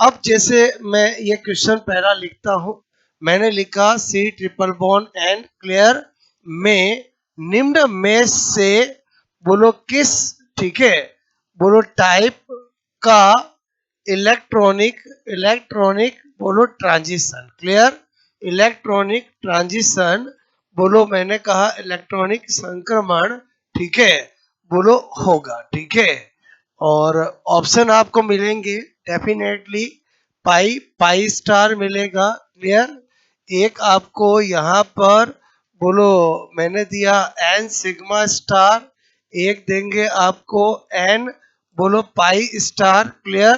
अब जैसे मैं ये क्वेश्चन पहला लिखता हूं, मैंने लिखा C triple bond and clear में निम्न में से बोलो किस, ठीक है, बोलो टाइप का इलेक्ट्रॉनिक इलेक्ट्रॉनिक बोलो ट्रांजिशन, क्लियर, इलेक्ट्रॉनिक ट्रांजिशन बोलो, मैंने कहा इलेक्ट्रॉनिक संक्रमण, ठीक है, बोलो होगा, ठीक है। और ऑप्शन आपको मिलेंगे डेफिनेटली, पाई पाई स्टार मिलेगा, क्लियर। एक आपको यहाँ पर बोलो मैंने दिया एन सिग्मा स्टार, एक देंगे आपको एन बोलो पाई स्टार, क्लियर,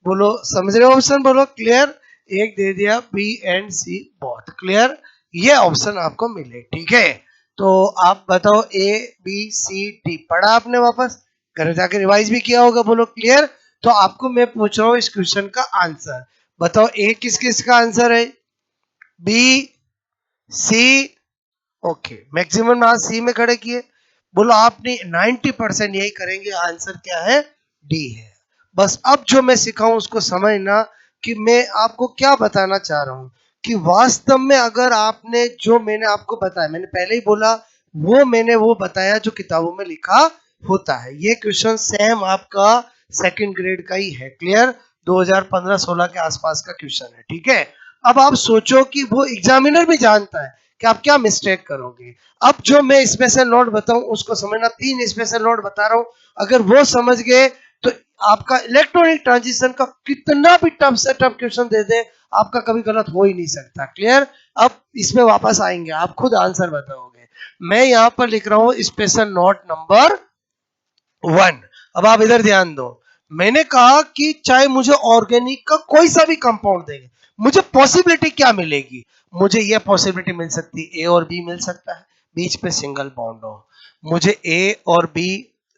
बोलो समझ रहे हो ऑप्शन, बोलो क्लियर। एक दे दिया B and C both, clear, ये ऑप्शन आपको मिले, ठीक है। तो आप बताओ ए बी सी डी पढ़ा आपने, वापस घर जाके रिवाइज भी किया होगा, बोलो क्लियर। तो आपको मैं पूछ रहा हूँ इस क्वेश्चन का आंसर बताओ, ए किस किस का आंसर है, बी सी, ओके मैक्सिमम आज सी में खड़े किए, बोलो आपने 90% यही करेंगे, आंसर क्या है, डी है। बस अब जो मैं सिखाऊं उसको समझना कि मैं आपको क्या बताना चाह रहा हूं, कि वास्तव में अगर आपने जो मैंने आपको बताया, मैंने पहले ही बोला मैंने वो बताया जो किताबों में लिखा होता है। ये क्वेश्चन सेम आपका सेकंड ग्रेड का ही है, क्लियर, 2015-16 के आसपास का क्वेश्चन है, ठीक है। अब आप सोचो कि वो एग्जामिनर भी जानता है कि आप क्या मिस्टेक करोगे। अब जो मैं स्पेशल नोट बताऊं उसको समझना, 3 स्पेशल नोट बता रहा हूं, अगर वो समझ गए तो आपका इलेक्ट्रॉनिक ट्रांजिशन का कितना भी टफ से टफ क्वेश्चन दे दे, आपका कभी गलत हो ही नहीं सकता, क्लियर। अब इसमें वापस आएंगे, आप खुद आंसर बताओगे। मैं यहां पर लिख रहा हूं स्पेशल नोट नंबर 1। अब आप इधर ध्यान दो, मैंने कहा कि चाहे मुझे ऑर्गेनिक का कोई सा भी कंपाउंड देंगे, मुझे पॉसिबिलिटी क्या मिलेगी, मुझे यह पॉसिबिलिटी मिल सकती है ए और बी मिल सकता है, बीच पे सिंगल बॉन्ड हो, मुझे ए और B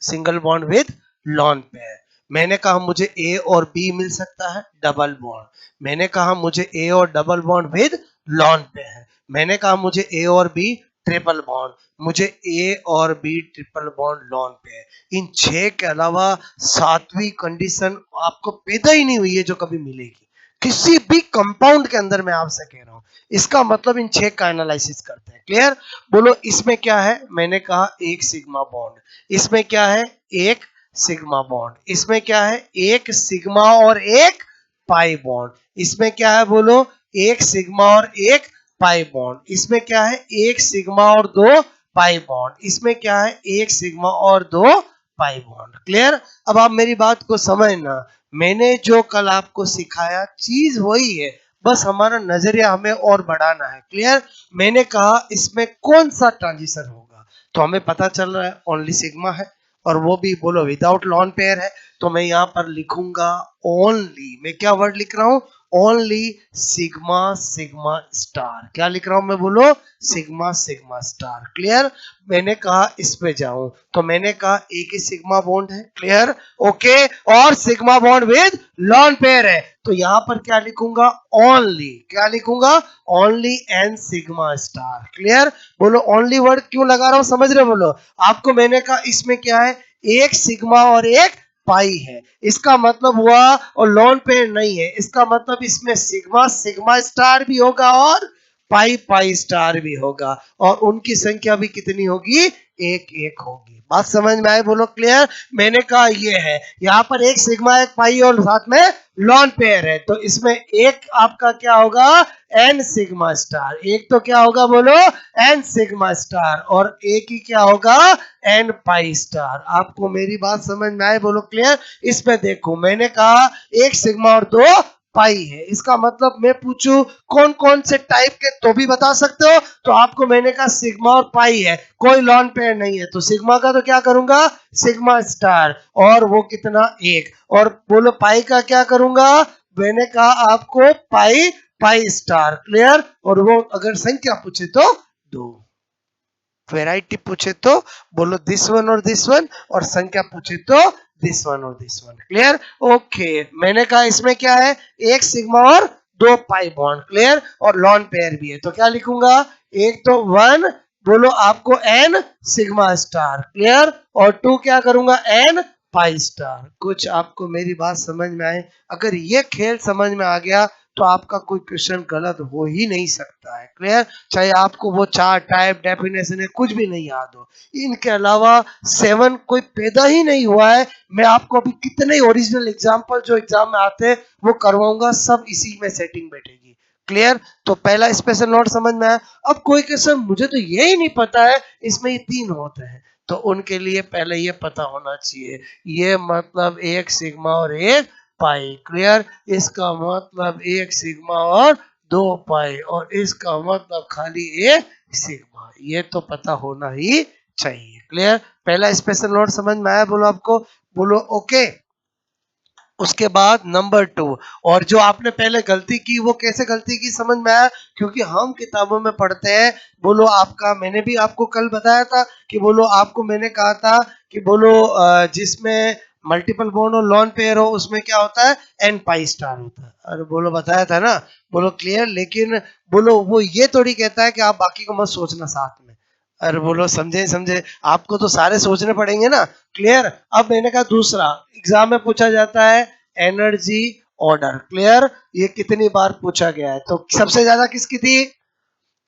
single bond with lone pair, मैंने कहा मुझे ए और बी मिल सकता है डबल बॉन्ड, मैंने कहा मुझे ए और double bond with lone pair, मैंने कहा मुझे ए और बी ट्रिपल बॉन्ड, मुझे ए और B triple bond lone pair. इन 6 के अलावा 7वीं कंडीशन आपको पैदा ही नहीं हुई है जो कभी मिलेगी किसी भी कंपाउंड के अंदर, मैं आपसे कह रहा हूं। इसका मतलब इन 6 का एनालिसिस करते हैं, क्लियर। बोलो इसमें क्या है, मैंने कहा एक सिग्मा बॉन्ड, इसमें क्या है एक सिग्मा बॉन्ड, इसमें क्या है एक सिग्मा और एक पाई बॉन्ड, इसमें क्या है बोलो एक सिग्मा और एक पाई बॉन्ड, इसमें क्या है एक सिग्मा और 2 पाई बॉन्ड, इसमें क्या है एक सिग्मा और 2 पाई बॉन्ड, क्लियर। अब आप मेरी बात को समझना, मैंने जो कल आपको सिखाया चीज वही है, बस हमारा नजरिया हमें और बढ़ाना है, क्लियर। मैंने कहा इसमें कौन सा ट्रांजिशन होगा, तो हमें पता चल रहा है ओनली सिग्मा है, और वो भी बोलो विदाउट लॉन पेयर है, तो मैं यहां पर लिखूंगा ओनली, मैं क्या वर्ड लिख रहा हूं, ओनली सिग्मा सिग्मा स्टार, क्या लिख रहा हूं मैं, बोलो सिग्मा सिग्मा स्टार, क्लियर। मैंने कहा इस पे जाऊं तो मैंने कहा एक ही सिग्मा बॉन्ड है, क्लियर, ओके, और sigma bond with lone pair है, तो यहां पर क्या लिखूंगा ओनली, क्या लिखूंगा only an sigma star, clear. बोलो ओनली वर्ड क्यों लगा रहा हूं, समझ रहे बोलो। आपको मैंने कहा इसमें क्या है एक सिग्मा और एक पाई है, इसका मतलब हुआ, और लॉन पेयर नहीं है, इसका मतलब इसमें सिग्मा सिग्मा स्टार भी होगा और पाई पाई स्टार भी होगा, और उनकी संख्या भी कितनी होगी, एक एक होगी। बात समझ में आए, बोलो क्लियर। मैंने कहा ये है, यहाँ पर एक सिग्मा एक पाई और साथ में लॉन पेयर है, तो इसमें एक आपका क्या होगा एन सिग्मा स्टार, एक तो क्या होगा बोलो एन सिग्मा स्टार, और एक ही क्या होगा एन पाई स्टार। आपको मेरी बात समझ में आए, बोलो क्लियर। इसमें देखो मैंने कहा एक सिग्मा और 2 पाई है, इसका मतलब मैं पूछूं कौन कौन से टाइप के, तो भी बता सकते हो, तो आपको मैंने कहा सिग्मा और पाई है, कोई लॉन पेयर नहीं है, तो सिग्मा का तो क्या करूंगा सिग्मा स्टार, और वो कितना एक, और बोलो पाई का क्या करूंगा, मैंने कहा आपको पाई पाई स्टार, क्लियर। और वो अगर संख्या पूछे तो 2, वैरायटी पूछे तो बोलो दिस वन और दिस वन, और संख्या पूछे तो दिस वन और दिस वन, क्लियर, ओके। मैंने कहा इसमें क्या है एक सिग्मा और 2 पाई बॉन्ड, क्लियर, और लॉन पेयर भी है, तो क्या लिखूंगा एक तो 1 बोलो आपको एन सिग्मा स्टार, क्लियर, और 2 क्या करूंगा एन पाई स्टार। कुछ आपको मेरी बात समझ में आए? अगर ये खेल समझ में आ गया तो आपका कोई क्वेश्चन गलत हो ही नहीं सकता है। क्लियर? चाहे आपको वो चार टाइप डेफिनेशन है कुछ भी नहीं याद हो, इनके अलावा 7 कोई पैदा ही नहीं हुआ है। मैं आपको अभी कितने ओरिजिनल एग्जाम्पल जो एग्जाम में आते हैं वो करवाऊंगा, सब इसी में सेटिंग बैठेगी। क्लियर? तो पहला स्पेशल नोट समझ में आया। अब कोई क्वेश्चन मुझे तो ये ही नहीं पता है इसमें ये 3 होते हैं, तो उनके लिए पहले ये पता होना चाहिए, ये मतलब एक सिग्मा और एक पाई। क्लियर? इसका मतलब एक सिग्मा और 2 पाई, और इसका मतलब खाली एक सिग्मा। ये तो पता होना ही चाहिए। क्लियर? पहला स्पेशल नोट समझ में आया? बोलो आपको, बोलो ओके। उसके बाद नंबर 2, और जो आपने पहले गलती की वो कैसे गलती की समझ में आया? क्योंकि हम किताबों में पढ़ते हैं, बोलो आपका, मैंने भी आपको कल बताया था कि बोलो आपको मैंने कहा था कि बोलो जिसमें मल्टीपल बॉन्ड और लॉन पेयर हो उसमें क्या होता है, एन पाई स्टार होता है। अरे बोलो बताया था ना? बोलो क्लियर? लेकिन बोलो वो ये थोड़ी कहता है कि आप बाकी को मत सोचना साथ में। अरे बोलो समझे समझे, आपको तो सारे सोचने पड़ेंगे ना। क्लियर? अब मैंने कहा दूसरा एग्जाम में पूछा जाता है एनर्जी ऑर्डर। क्लियर? ये कितनी बार पूछा गया है? तो सबसे ज्यादा किसकी थी?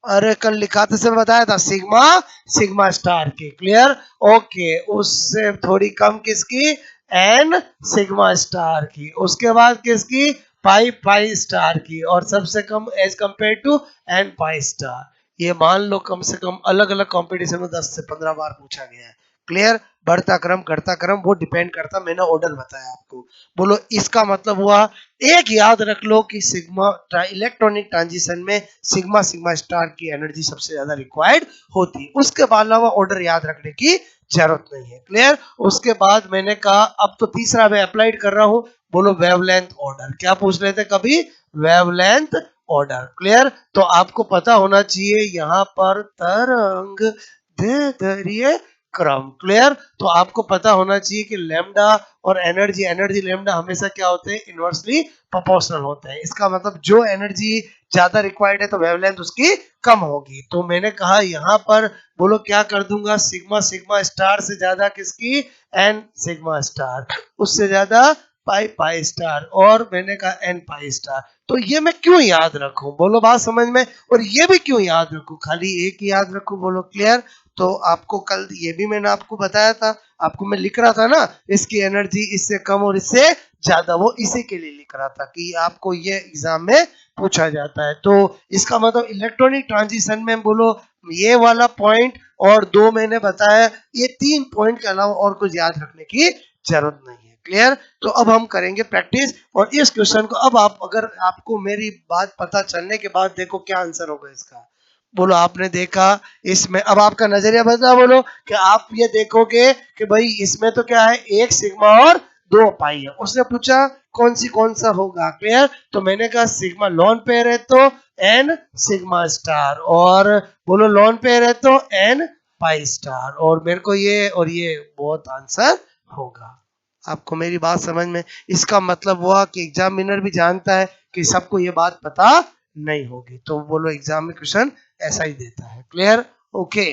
अरे कल लिखा था, से बताया था, सिग्मा सिग्मा स्टार की। क्लियर? ओके, उससे थोड़ी कम किसकी? एन सिग्मा स्टार की। उसके बाद किसकी? पाई पाई स्टार की। और सबसे कम as compare to N pi star. ये मान लो कम से कम अलग अलग कंपटीशन में 10 से 15 बार पूछा गया है। क्लियर? बढ़ता क्रम घटता क्रम वो डिपेंड करता, मैंने ऑर्डर बताया आपको। बोलो इसका मतलब हुआ, एक याद रख लो कि सिग्मा इलेक्ट्रॉनिक ट्रांजिशन में सिग्मा सिग्मा स्टार की एनर्जी सबसे ज्यादा रिक्वायर्ड होती है। उसके अलावा ऑर्डर याद रखने की जरूरत नहीं है। क्लियर? उसके बाद मैंने कहा अब तो तीसरा मैं अप्लाइड कर रहा हूं, बोलो वेवलेंथ ऑर्डर। क्या पूछ रहे थे कभी? Wavelength order. क्लियर? तो आपको पता होना चाहिए यहाँ पर तरंग दैर्ध्य क्रम। क्लियर? तो आपको पता होना चाहिए कि लैम्डा और एनर्जी, एनर्जी लैम्डा हमेशा क्या होते हैं, इनवर्सली प्रोपोर्शनल होते हैं। इसका मतलब जो एनर्जी ज्यादा रिक्वायर्ड है तो वेवलेंथ उसकी कम होगी। तो मैंने कहा यहाँ पर बोलो क्या कर दूंगा, सिग्मा सिग्मा स्टार से ज्यादा किसकी? N sigma star. उससे ज्यादा पाई पाई स्टार, और मैंने कहा एन पाई स्टार। तो ये मैं क्यों याद रखूं? बोलो बात समझ में? और ये भी क्यों याद रखूं, खाली एक ही याद रखूं? बोलो क्लियर? तो आपको कल ये भी मैंने आपको बताया था, आपको मैं लिख रहा था ना, इसकी एनर्जी इससे कम और इससे ज्यादा, वो इसी के लिए लिख रहा था कि आपको ये एग्जाम में पूछा जाता है। तो इसका मतलब इलेक्ट्रॉनिक ट्रांजिशन में बोलो ये वाला पॉइंट और 2 मैंने बताया, ये 3 पॉइंट के अलावा और कुछ याद रखने की जरूरत नहीं है। क्लियर? तो अब हम करेंगे प्रैक्टिस, और इस क्वेश्चन को अब आप, अगर आपको मेरी बात पता चलने के बाद देखो क्या आंसर होगा इसका। बोलो आपने देखा इसमें, अब आपका नजरिया बदला। बोलो कि आप ये देखोगे कि भाई इसमें तो क्या है, एक सिग्मा और 2 पाई है। उसने पूछा कौन सा होगा। क्लियर? तो मैंने कहा सिग्मा लॉन पेयर है तो एन सिग्मा स्टार, और बोलो लॉन पेयर है तो एन पाई स्टार, और मेरे को ये और ये बहुत आंसर होगा। आपको मेरी बात समझ में? इसका मतलब हुआ कि एग्जामिनर भी जानता है कि सबको ये बात पता नहीं होगी, तो बोलो एग्जाम में क्वेश्चन ऐसा ही देता है। क्लियर? ओके।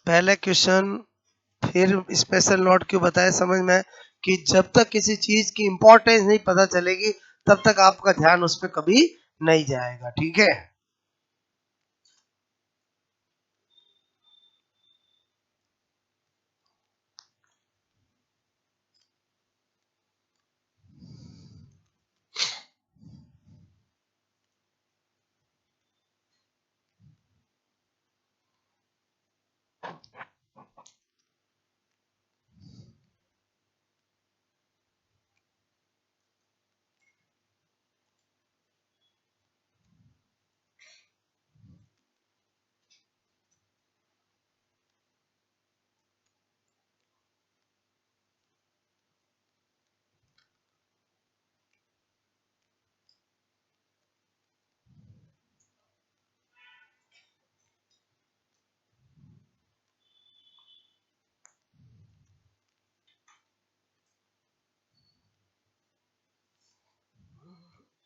पहले क्वेश्चन फिर स्पेशल नोट क्यों बताया समझ में? कि जब तक किसी चीज की इंपॉर्टेंस नहीं पता चलेगी तब तक आपका ध्यान उस पर कभी नहीं जाएगा। ठीक है?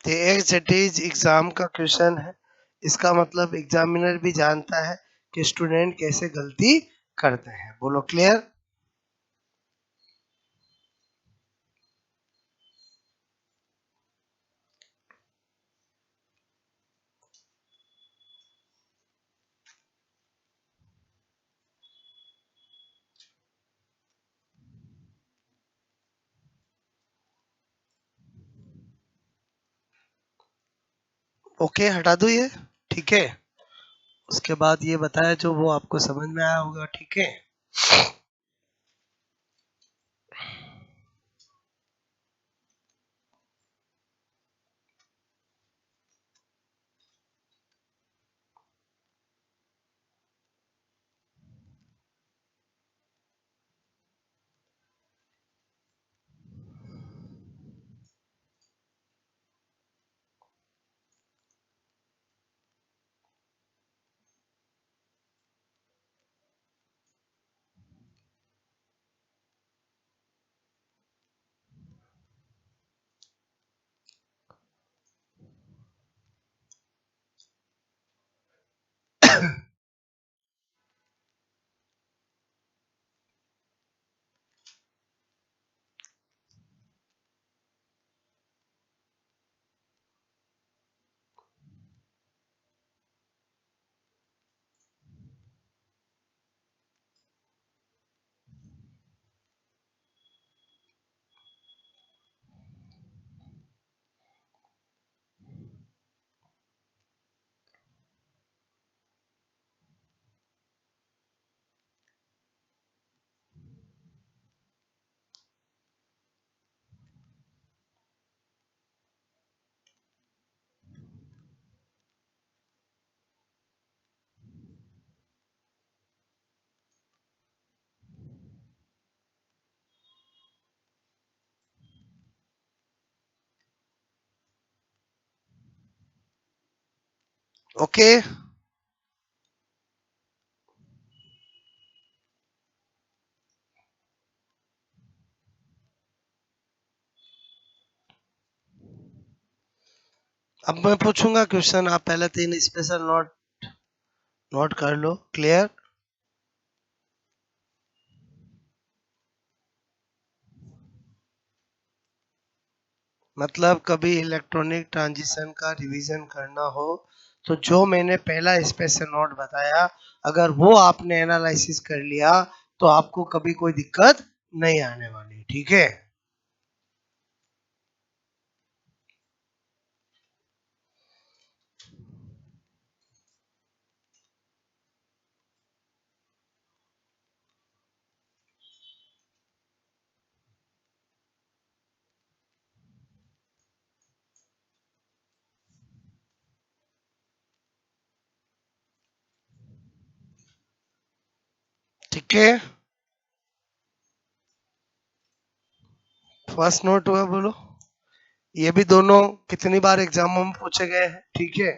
तो एक जटिल एग्जाम का क्वेश्चन है, इसका मतलब एग्जामिनर भी जानता है कि स्टूडेंट कैसे गलती करते हैं। बोलो क्लियर। ओके हटा दो ये, ठीक है। उसके बाद ये बताया जो वो आपको समझ में आया होगा, ठीक है। ओके अब मैं पूछूंगा क्वेश्चन, आप पहले 3 स्पेशल नोट नोट कर लो। क्लियर। मतलब कभी इलेक्ट्रॉनिक ट्रांजिशन का रिवीजन करना हो तो जो मैंने पहला स्पेशल नोट बताया, अगर वो आपने एनालिसिस कर लिया तो आपको कभी कोई दिक्कत नहीं आने वाली, ठीक है। ठीक है, फर्स्ट नोट हुआ, बोलो। ये भी दोनों कितनी बार एग्जामों में पूछे गए हैं, ठीक है।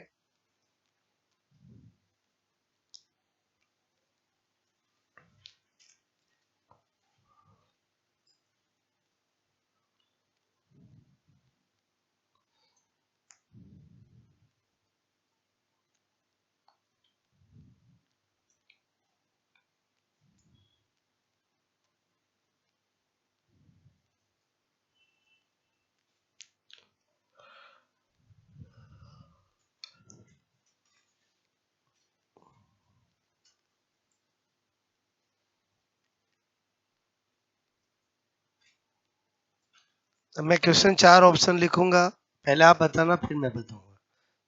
अब मैं क्वेश्चन 4 ऑप्शन लिखूंगा, पहले आप बताना फिर मैं बताऊंगा।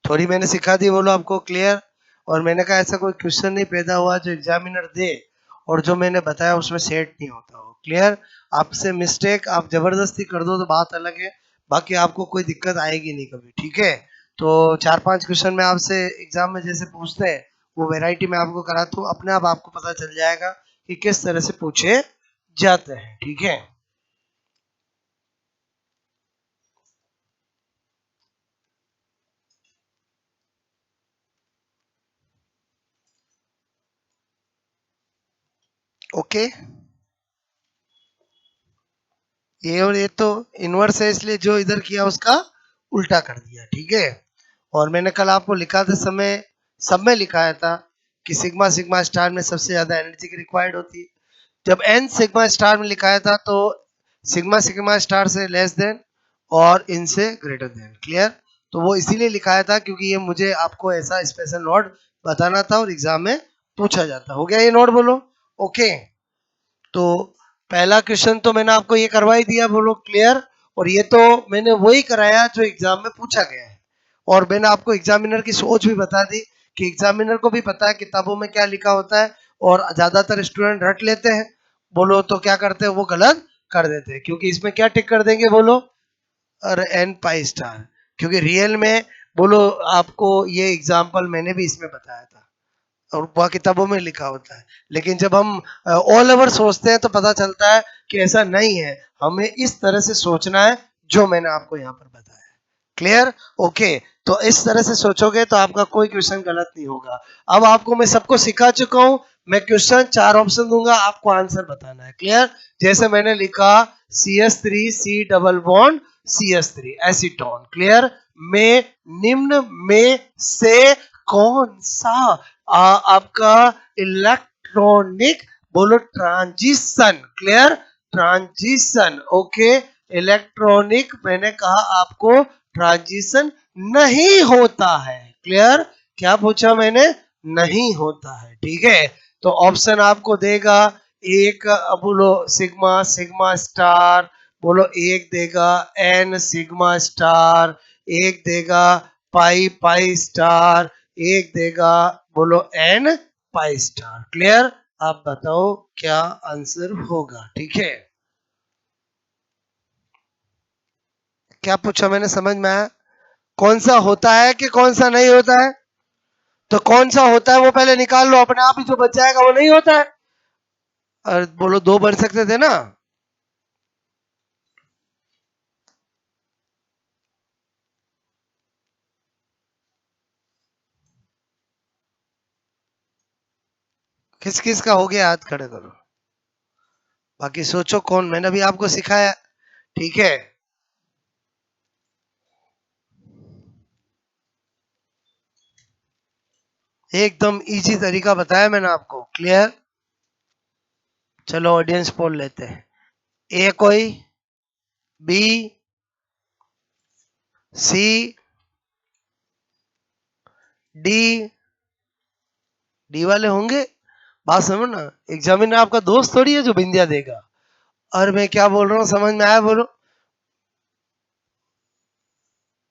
थोड़ी मैंने सिखा दी, बोलो आपको क्लियर। और मैंने कहा ऐसा कोई क्वेश्चन नहीं पैदा हुआ जो एग्जामिनर दे और जो मैंने बताया उसमें सेट नहीं होता हो। क्लियर। आपसे मिस्टेक आप जबरदस्ती कर दो तो बात अलग है, बाकी आपको कोई दिक्कत आएगी नहीं कभी, ठीक है। तो 4-5 क्वेश्चन में आपसे एग्जाम में जैसे पूछते हैं वो वैरायटी में आपको कराता हूँ, अपने आप आपको पता चल जाएगा कि किस तरह से पूछे जाते हैं, ठीक है। ओके, ये और ये तो इनवर्स है, इसलिए जो इधर किया उसका उल्टा कर दिया, ठीक है। और मैंने कल आपको लिखाते समय सब में लिखाया था कि सिग्मा सिग्मा स्टार में सबसे ज्यादा एनर्जी की रिक्वायर्ड होती है। जब n सिग्मा स्टार में लिखाया था तो सिग्मा सिग्मा स्टार से लेस देन और इनसे ग्रेटर देन। क्लियर? तो वो इसीलिए लिखाया था क्योंकि ये मुझे आपको ऐसा स्पेशल नोट बताना था और एग्जाम में पूछा जाता। हो गया ये नोट? बोलो ओके। तो पहला क्वेश्चन तो मैंने आपको ये करवा ही दिया, बोलो क्लियर। और ये तो मैंने वही कराया जो एग्जाम में पूछा गया है, और मैंने आपको एग्जामिनर की सोच भी बता दी कि एग्जामिनर को भी पता है किताबों में क्या लिखा होता है, और ज्यादातर स्टूडेंट रट लेते हैं। बोलो तो क्या करते हैं, वो गलत कर देते हैं, क्योंकि इसमें क्या टिक कर देंगे बोलो, और एन पाई स्टार। क्योंकि रियल में बोलो आपको ये एग्जाम्पल मैंने भी इसमें बताया था और वह किताबों में लिखा होता है, लेकिन जब हम ऑल ओवर सोचते हैं तो पता चलता है कि ऐसा नहीं है, हमें इस तरह से सोचना है जो मैंने आपको यहाँ पर बताया। क्लियर? ओके। तो इस तरह से सोचोगे तो आपका कोई क्वेश्चन गलत नहीं होगा। अब आपको मैं सबको सिखा चुका हूं, मैं क्वेश्चन 4 ऑप्शन दूंगा, आपको आंसर बताना है। क्लियर? जैसे मैंने लिखा CH3 C double bond CH3 acetone. Clear? में निम्न में से कौन सा आपका इलेक्ट्रॉनिक, बोलो transition. Clear? Transition. Okay. Electronic मैंने कहा आपको ट्रांजिशन नहीं होता है। क्लियर? क्या पूछा मैंने? नहीं होता है। ठीक है, तो ऑप्शन आपको देगा एक, बोलो सिग्मा सिग्मा स्टार, बोलो एक देगा एन सिग्मा स्टार, एक देगा पाई पाई स्टार, एक देगा बोलो एन पाई स्टार। क्लियर? आप बताओ क्या आंसर होगा। ठीक है, क्या पूछा मैंने, समझ में आया? कौन सा होता है कि कौन सा नहीं होता है? तो कौन सा होता है वो पहले निकाल लो, अपने आप ही जो बच जाएगा वो नहीं होता है। और बोलो दो बन सकते थे ना। किस किस का हो गया, हाथ खड़े करो। बाकी सोचो कौन, मैंने भी आपको सिखाया। ठीक है, एकदम इजी तरीका बताया मैंने आपको। क्लियर? चलो ऑडियंस पोल लेते हैं। ए कोई, बी, सी, डी। डी वाले होंगे? बात समझ ना, एग्जामिनर आपका दोस्त थोड़ी है जो बिंदिया देगा। और मैं क्या बोल रहा हूँ समझ में आया? बोलो।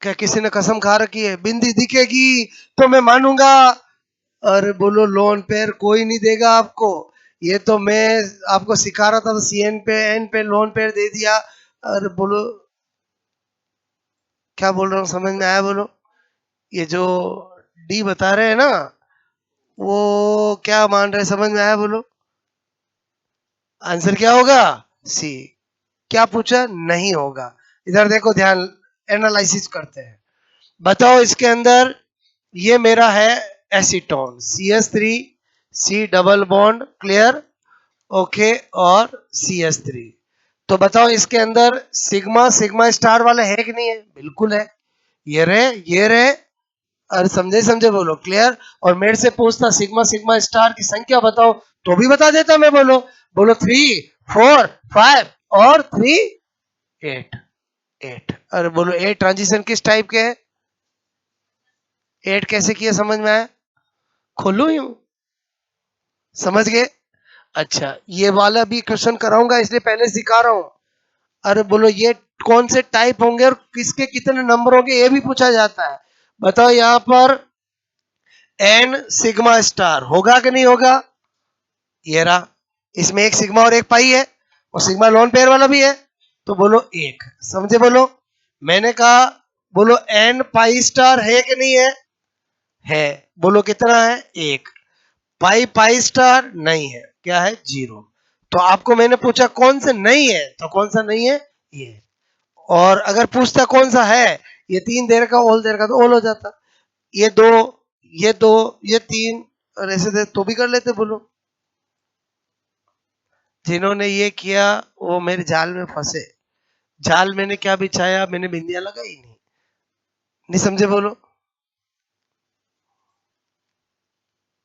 क्या किसी ने कसम खा रखी है बिंदी दिखेगी तो मैं मानूंगा? और बोलो लोन पेयर कोई नहीं देगा आपको। ये तो मैं आपको सिखा रहा था तो CN पे एन पे लोन पेयर दे दिया। और बोलो क्या बोल रहा हूँ समझ में आया? बोलो। ये जो डी बता रहे हैं ना, वो क्या मान रहे हैं, समझ में आया? बोलो। आंसर क्या होगा? सी। क्या पूछा? नहीं होगा। इधर देखो, ध्यान, एनालिसिस करते हैं। बताओ इसके अंदर, ये मेरा है acetone CH3 C double bond. Clear? Okay. और CH3। तो बताओ इसके अंदर सिग्मा सिग्मा स्टार वाले है कि नहीं है? बिल्कुल है। ये रहे, ये रहे। और समझे समझे बोलो। क्लियर? और मेरे से पूछता सिग्मा सिग्मा स्टार की संख्या बताओ, तो भी बता देता मैं। बोलो बोलो 3 4 5 और 3 8। 8। और बोलो 8 ट्रांजिशन किस टाइप के है? 8 कैसे किया, समझ में आया? खोलू यूं, समझ गए? अच्छा, ये वाला भी क्वेश्चन कराऊंगा इसलिए पहले सिखा रहा हूं। अरे बोलो ये कौन से टाइप होंगे और किसके कितने नंबर होंगे, ये भी पूछा जाता है। बताओ यहाँ पर एन सिग्मा स्टार होगा कि नहीं होगा? ये रहा, इसमें एक सिग्मा और एक पाई है, और सिग्मा लोन पेयर वाला भी है। तो बोलो एक। समझे? बोलो। मैंने कहा बोलो एन पाई स्टार है कि नहीं है? है। बोलो कितना है? एक। पाई पाई स्टार नहीं है, क्या है? 0। तो आपको मैंने पूछा कौन सा नहीं है, तो कौन सा नहीं है? ये। और अगर पूछता कौन सा है, ये 3 देर का ओल देर का, तो ओल हो जाता। ये 2, ये 2, ये 3, और ऐसे दे तो भी कर लेते। बोलो। जिन्होंने ये किया वो मेरे जाल में फंसे। जाल मैंने क्या बिछाया, मैंने बिंदिया लगाई नहीं। नहीं समझे? बोलो।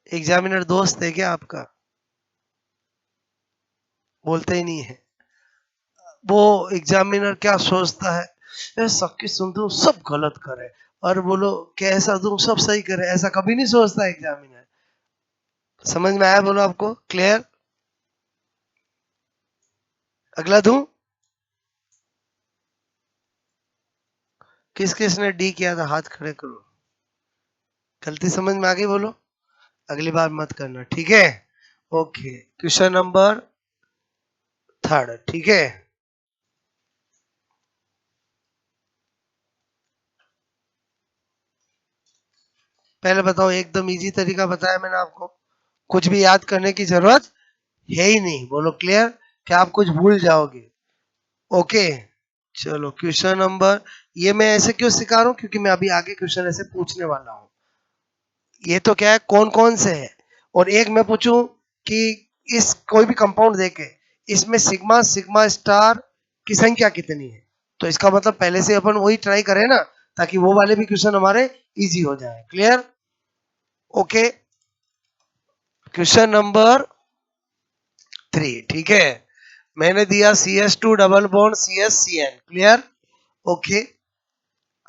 एग्जामिनर दोस्त है क्या आपका? बोलते ही नहीं है। वो एग्जामिनर क्या सोचता है, सब की सुनते हूँ सब गलत करे और बोलो कैसा दूं सब सही करे, ऐसा कभी नहीं सोचता एग्जामिनर। समझ में आया बोलो आपको? क्लियर? अगला दूं? किस किस ने डी किया था हाथ खड़े करो। गलती समझ में आ गई बोलो, अगली बार मत करना, ठीक है? ओके, क्वेश्चन नंबर थर्ड, ठीक है? पहले बताओ, एकदम इजी तरीका बताया मैंने आपको, कुछ भी याद करने की जरूरत है ही नहीं, बोलो क्लियर? क्या आप कुछ भूल जाओगे? ओके, चलो क्वेश्चन नंबर, ये मैं ऐसे क्यों सिखा रहा हूँ, क्योंकि मैं अभी आगे क्वेश्चन ऐसे पूछने वाला हूँ। ये तो क्या है, कौन कौन से है, और एक मैं पूछूं कि इस कोई भी कंपाउंड देके इसमें सिग्मा सिग्मा स्टार की संख्या कितनी है, तो इसका मतलब पहले से अपन वही ट्राई करें ना, ताकि वो वाले भी क्वेश्चन हमारे इजी हो जाए। क्लियर? ओके, क्वेश्चन नंबर 3, ठीक है? मैंने दिया CS2 double bond CH CN। Clear? Okay,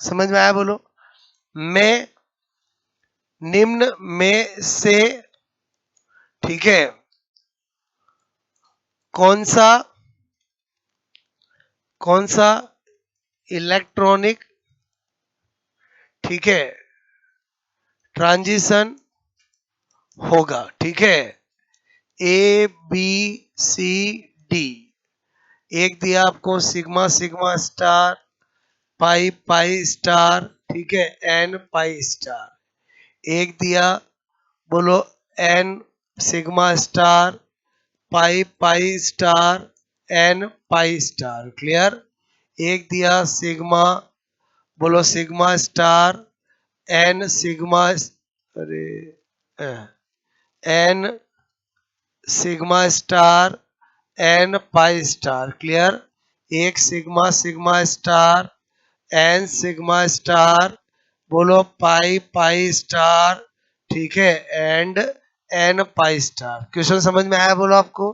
समझ में आया बोलो? मैं निम्न में से, ठीक है, कौन सा कौन सा इलेक्ट्रॉनिक, ठीक है, ट्रांजिशन होगा, ठीक है? ABCD। एक दिया आपको sigma sigma star, pi pi star, ठीक है, N पाई स्टार। एक दिया, बोलो, N sigma star, pi pi star, N pi star. Clear? एक दिया सिग्मा, बोलो सिग्मा स्टार, N सिग्मा, अरे N sigma star, N pi star. Clear? एक sigma sigma star, N sigma star, बोलो pi pi star, ठीक है, and N pi star. Question समझ में आया बोलो आपको?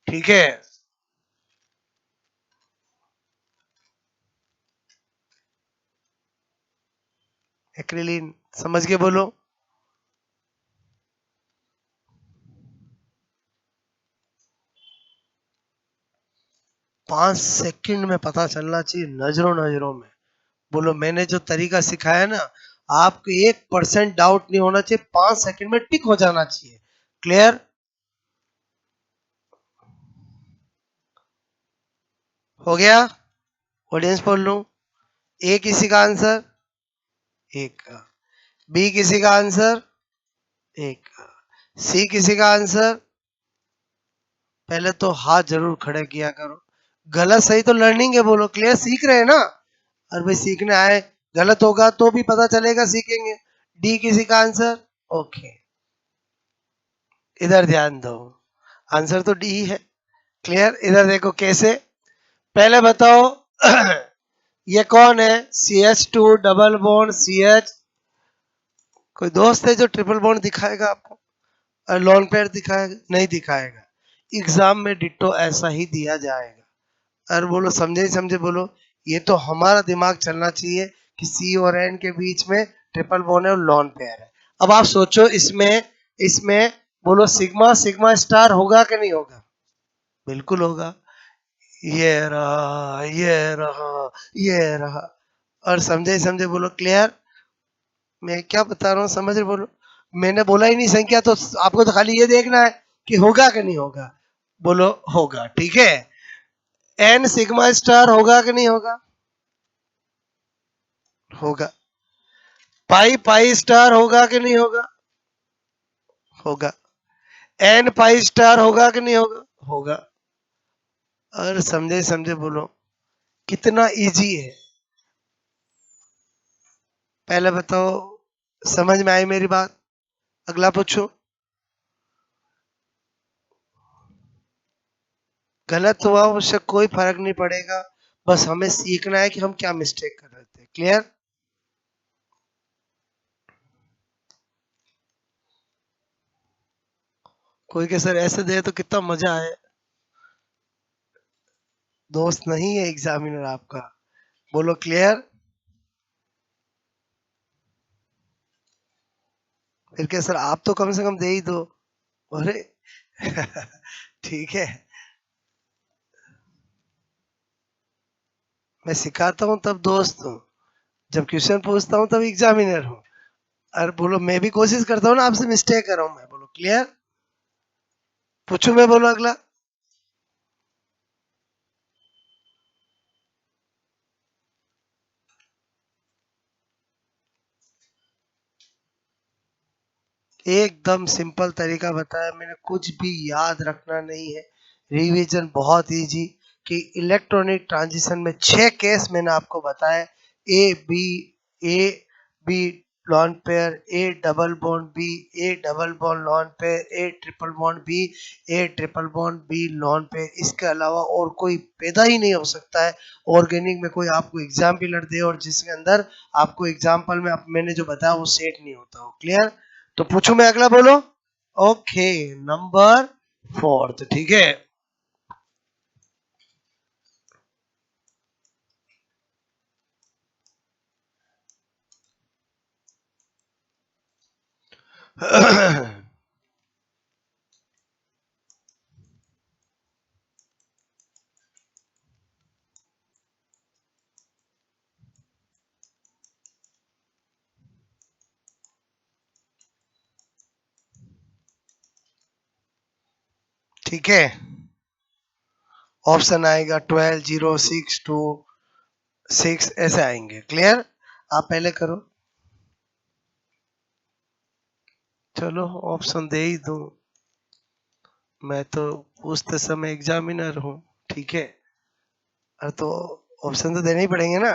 ठीक है, एक्रिलिन समझ के बोलो। 5 सेकंड में पता चलना चाहिए, नजरों नजरों में। बोलो मैंने जो तरीका सिखाया ना, आपको 1% डाउट नहीं होना चाहिए, 5 सेकंड में टिक हो जाना चाहिए। क्लियर? हो गया? ऑडियंस बोल लूं? ए किसी का आंसर? एक का। बी किसी का आंसर? एक का। सी किसी का आंसर? पहले तो हाथ जरूर खड़े किया करो। गलत सही तो लर्निंग है, बोलो क्लियर? सीख रहे हैं ना, और भाई सीखने आए, गलत होगा तो भी पता चलेगा, सीखेंगे। डी किसी का आंसर? ओके, इधर ध्यान दो, आंसर तो डी है। क्लियर? इधर देखो कैसे, पहले बताओ ये कौन है? CH2 double bond CH। कोई दोस्त है जो ट्रिपल बॉन्ड दिखाएगा आपको? और लॉन पेयर दिखाएगा? नहीं दिखाएगा। एग्जाम में डिट्टो ऐसा ही दिया जाएगा। और बोलो समझे ही समझे बोलो, ये तो हमारा दिमाग चलना चाहिए कि सी और एन के बीच में ट्रिपल बॉन्ड है और लॉन पेयर है। अब आप सोचो इसमें इसमें बोलो सिग्मा सिग्मा स्टार होगा कि नहीं होगा? बिल्कुल होगा। ये रहा, ये रहा, ये रहा। और समझे ही समझे बोलो? क्लियर? मैं क्या बता रहा हूँ समझ रहे बोलो? मैंने बोला ही नहीं संख्या, तो आपको तो खाली ये देखना है कि होगा कि नहीं होगा। बोलो होगा, ठीक है? एन सिग्मा स्टार होगा कि नहीं होगा? होगा। पाई पाई स्टार होगा कि नहीं होगा? होगा। एन पाई स्टार होगा कि नहीं होगा? होगा। और समझे समझे बोलो, कितना इजी है। पहले बताओ, समझ में आई मेरी बात? अगला पूछो। गलत हुआ उससे कोई फर्क नहीं पड़ेगा, बस हमें सीखना है कि हम क्या मिस्टेक कर रहे थे। क्लियर? कोई के सर ऐसे दे तो कितना मजा आए। दोस्त नहीं है एग्जामिनर आपका। बोलो क्लियर। फिर क्या सर, आप तो कम से कम दे ही दो। अरे ठीक है, मैं सिखाता हूँ तब दोस्त हूँ, जब क्वेश्चन पूछता हूँ तब एग्जामिनर हूँ। और बोलो मैं भी कोशिश करता हूँ ना आपसे मिस्टेक कर रहा हूँ मैं। बोलो क्लियर। पूछू मैं, बोलो अगला। एकदम सिंपल तरीका बताया मैंने, कुछ भी याद रखना नहीं है, रिवीजन बहुत इजी। कि इलेक्ट्रॉनिक ट्रांजिशन में 6 केस मैंने आपको बताया। A B lone pair, A double bond B, A double bond lone pair, A triple bond B, A triple bond B lone pair. इसके अलावा और कोई पैदा ही नहीं हो सकता है ऑर्गेनिक में, कोई आपको एग्जाम्पल दे और जिसके अंदर आपको एग्जाम्पल में मैंने जो बताया वो सेट नहीं होता हो। क्लियर। तो पूछू मैं अगला, बोलो। ओके, नंबर फोर्थ, ठीक है। ठीक है, ऑप्शन आएगा 12, 0, 6, 2, 6, ऐसे आएंगे। क्लियर। आप पहले करो। चलो ऑप्शन दे ही दूं, मैं तो पूछते समय एग्जामिनर हूँ। ठीक है। अरे तो ऑप्शन तो देने ही पड़ेंगे ना।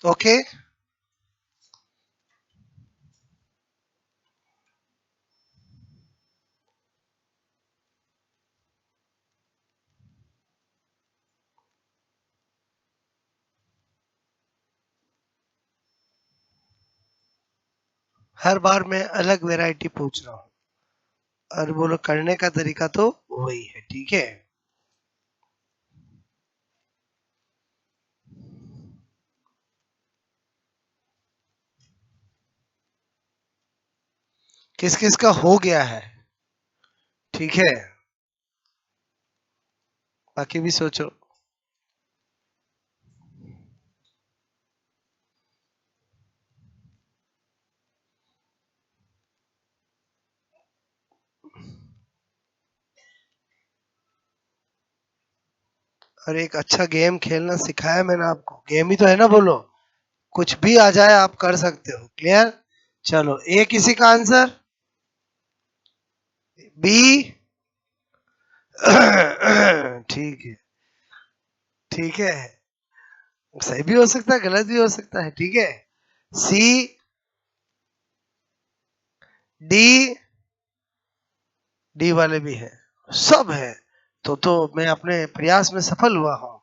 ओके। हर बार मैं अलग वैरायटी पूछ रहा हूँ, और बोलो करने का तरीका तो वही है। ठीक है। किस किस का हो गया है। ठीक है, बाकी भी सोचो। और एक अच्छा गेम खेलना सिखाया मैंने आपको, गेम ही तो है ना। बोलो कुछ भी आ जाए आप कर सकते हो। क्लियर। चलो ए किसी का आंसर, बी ठीक है। ठीक है, सही भी हो सकता है गलत भी हो सकता है। ठीक है। सी, डी, डी वाले भी है, सब है। तो मैं अपने प्रयास में सफल हुआ हूँ।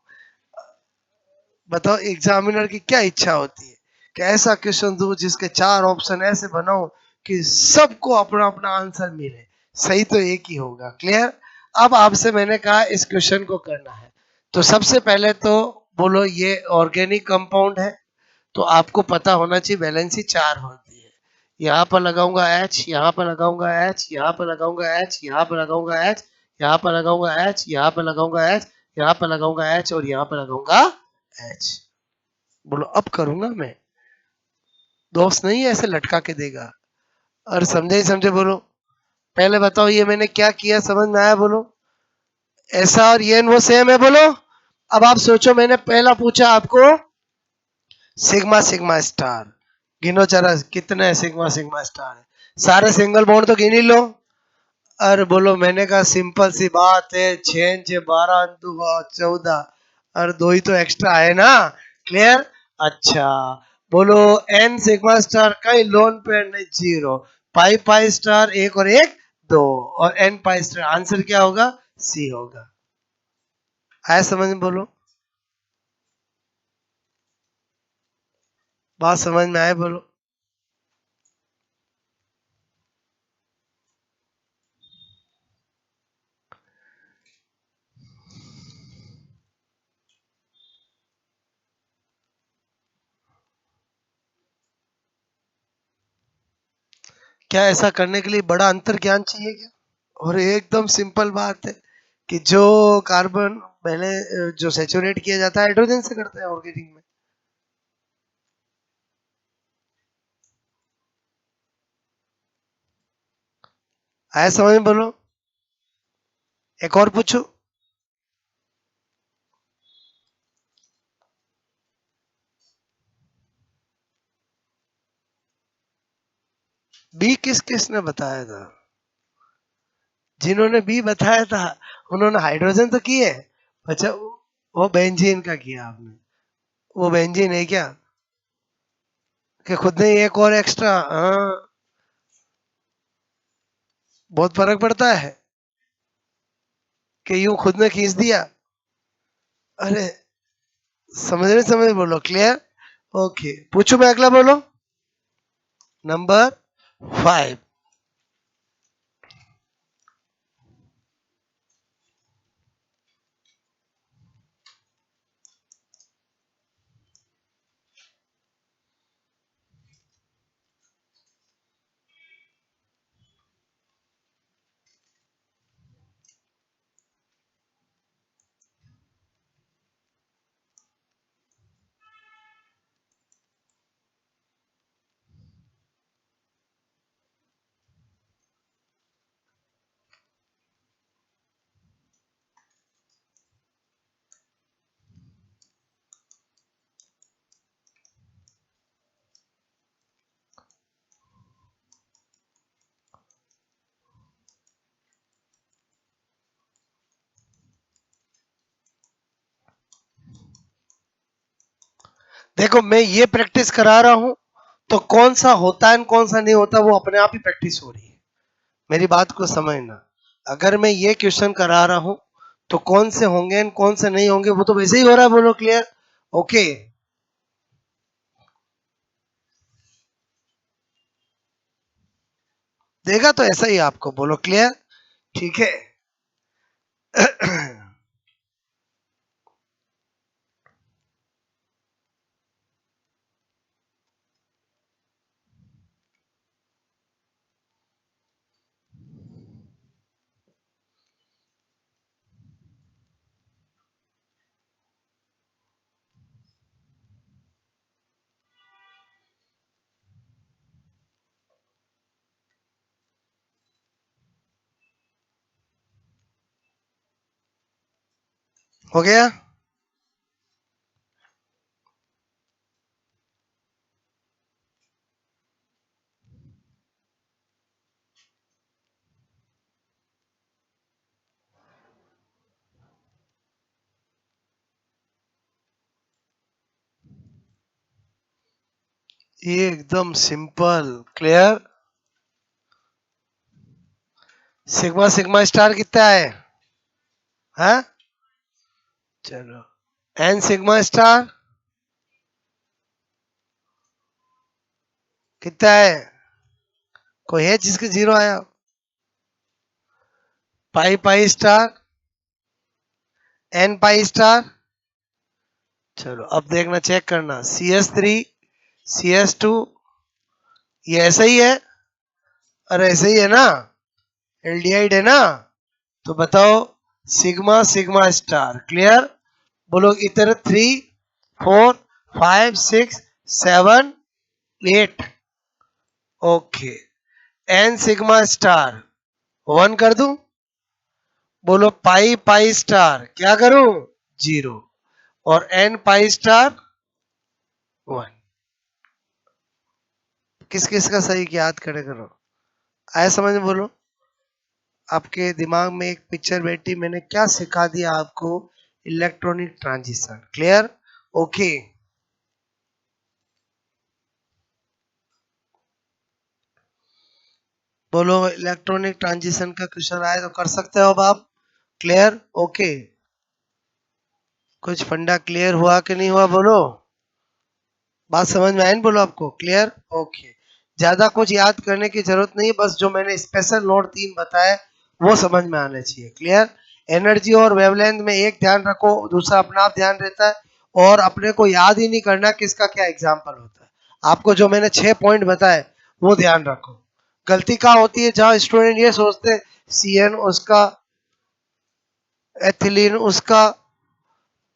बताओ एग्जामिनर की क्या इच्छा होती है कि ऐसा क्वेश्चन दो जिसके 4 ऑप्शन ऐसे बनाओ कि सबको अपना अपना आंसर मिले। सही तो एक ही होगा। क्लियर। अब आपसे मैंने कहा इस क्वेश्चन को करना है, तो सबसे पहले तो बोलो ये ऑर्गेनिक कंपाउंड है, तो आपको पता होना चाहिए वैलेंसी 4 होती है। यहाँ पर लगाऊंगा H, यहाँ पर लगाऊंगा H, यहाँ पर लगाऊंगा H, यहाँ पर लगाऊंगा H, यहाँ पर लगाऊंगा H, यहाँ पर लगाऊंगा H, यहाँ पर लगाऊंगा H और यहाँ पर लगाऊंगा H। बोलो अब करूंगा मैं, दोस्त नहीं ऐसे लटका के देगा। और समझे ही समझे बोलो। पहले बताओ ये मैंने क्या किया, समझ में आया बोलो। ऐसा और ये वो सेम है बोलो। अब आप सोचो, मैंने पहला पूछा आपको सिग्मा सिग्मा स्टार, गिनो जरा कितने सिग्मा सिग्मा स्टार है, सारे सिंगल बॉन्ड तो गिन ही लो। अरे बोलो मैंने कहा सिंपल सी बात है, 6 6 12 14, और 2 ही तो एक्स्ट्रा है ना। क्लियर। अच्छा बोलो एन सिग्मा स्टार कई लोन पे नहीं, 0, पाई पाई स्टार 1 और 1 2, और एन पाई स्टार आंसर क्या होगा, सी होगा। आया समझ में बोलो, बात समझ में आए बोलो। क्या ऐसा करने के लिए बड़ा अंतर ज्ञान चाहिए क्या? और एकदम सिंपल बात है कि जो कार्बन पहले जो सेचुरेट किया जाता है हाइड्रोजन से करते हैं ऑर्गेनिक में। आया समझ में बोलो। एक और पूछो। बी किस किसने बताया था? जिन्होंने बी बताया था उन्होंने हाइड्रोजन तो किए। अच्छा वो बेंजीन का किया आपने, वो बेंजीन है क्या कि खुद ने एक और एक्स्ट्रा? हाँ, बहुत फर्क पड़ता है कि यूं खुद ने खींच दिया। अरे समझ बोलो। क्लियर। ओके पूछो, मैं अगला बोलो। नंबर 5। देखो मैं ये प्रैक्टिस करा रहा हूं, तो कौन सा होता है कौन सा नहीं होता वो अपने आप ही प्रैक्टिस हो रही है। मेरी बात को समझना। अगर मैं ये क्वेश्चन करा रहा हूं तो कौन से होंगे कौन से नहीं होंगे वो तो वैसे ही हो रहा है बोलो। क्लियर। ओके देगा तो ऐसा ही आपको बोलो। क्लियर। ठीक है। हो गया। ये एकदम simple. Clear. Sigma sigma star कितना है? हाँ चलो एन सिग्मा स्टार कितना है? कोई है जिसके 0 आया? Pi pi star N pi star. चलो अब देखना, चेक करना, CS3 CS2 ये ऐसा ही है, और ऐसे ही है ना, एल्डिहाइड है ना। तो बताओ सिग्मा सिग्मा स्टार। क्लियर? बोलो इधर 3 4 5 6 7 8। ओके। एन सिग्मा स्टार 1 कर दूं? बोलो पाई पाई स्टार क्या करूं? 0। और एन पाई स्टार 1। किस किस का सही याद करे करो। आया समझ में? बोलो आपके दिमाग में एक पिक्चर बैठी, मैंने क्या सिखा दिया आपको? Electronic transition. क्लियर? ओके। बोलो इलेक्ट्रॉनिक ट्रांजिशन का क्वेश्चन आए तो कर सकते हो अब आप। क्लियर? ओके। कुछ फंडा क्लियर हुआ कि नहीं हुआ? बोलो बात समझ में आई ना? बोलो आपको क्लियर? ओके। ज्यादा कुछ याद करने की जरूरत नहीं है, बस जो मैंने स्पेशल नोट 3 बताए वो समझ में आने चाहिए। क्लियर? एनर्जी और वेवलेंथ में एक ध्यान रखो, दूसरा अपना आप ध्यान रहता है, और अपने को याद ही नहीं करना किसका क्या एग्जाम्पल होता है। आपको जो मैंने 6 पॉइंट बताए वो ध्यान रखो। गलती कहाँ होती है? जहां स्टूडेंट ये सोचते CN उसका, एथिलीन उसका,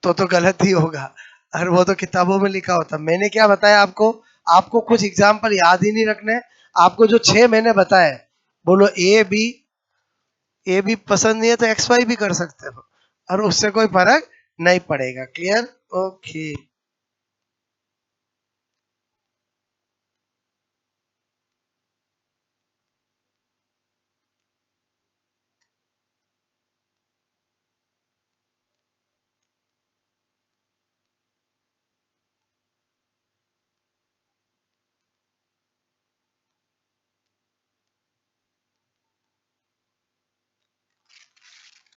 तो गलत ही होगा। और वो तो किताबों में लिखा होता। मैंने क्या बताया आपको? आपको कुछ एग्जाम्पल याद ही नहीं रखने। आपको जो 6 मैंने बताए, बोलो ए बी पसंद नहीं है तो XY भी कर सकते हो, और उससे कोई फर्क नहीं पड़ेगा। क्लियर? ओके।